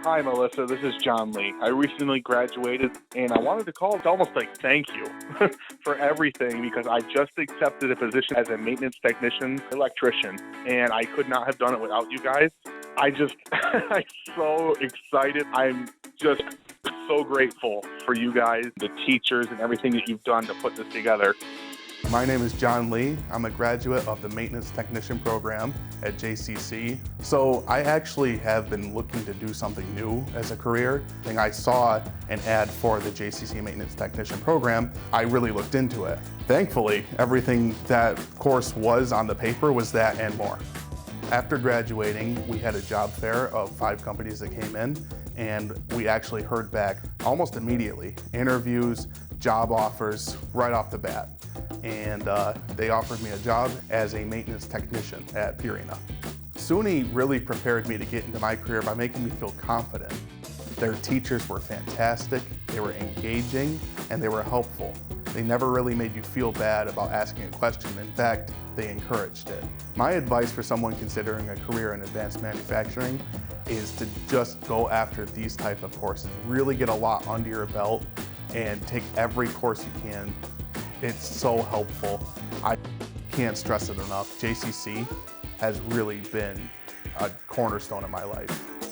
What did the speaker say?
Hi, Melissa. This is John Lee. I recently graduated, and I wanted to call to almost like thank you for everything because I just accepted a position as a maintenance technician, electrician, and I could not have done it without you guys. I'm so excited. I'm just so grateful for you guys, the teachers, and everything that you've done to put this together. My name is John Lee. I'm a graduate of the Maintenance Technician program at JCC. So I actually have been looking to do something new as a career. And I saw an ad for the JCC Maintenance Technician program. I really looked into it. Thankfully, everything that course was on the paper was that and more. After graduating, we had a job fair of 5 companies that came in, and we actually heard back almost immediately. Interviews, job offers right off the bat. And they offered me a job as a maintenance technician at Purina. SUNY really prepared me to get into my career by making me feel confident. Their teachers were fantastic, they were engaging, and they were helpful. They never really made you feel bad about asking a question. In fact, they encouraged it. My advice for someone considering a career in advanced manufacturing is to just go after these type of courses. Really get a lot under your belt and take every course you can. It's so helpful. I can't stress it enough. JCC has really been a cornerstone in my life.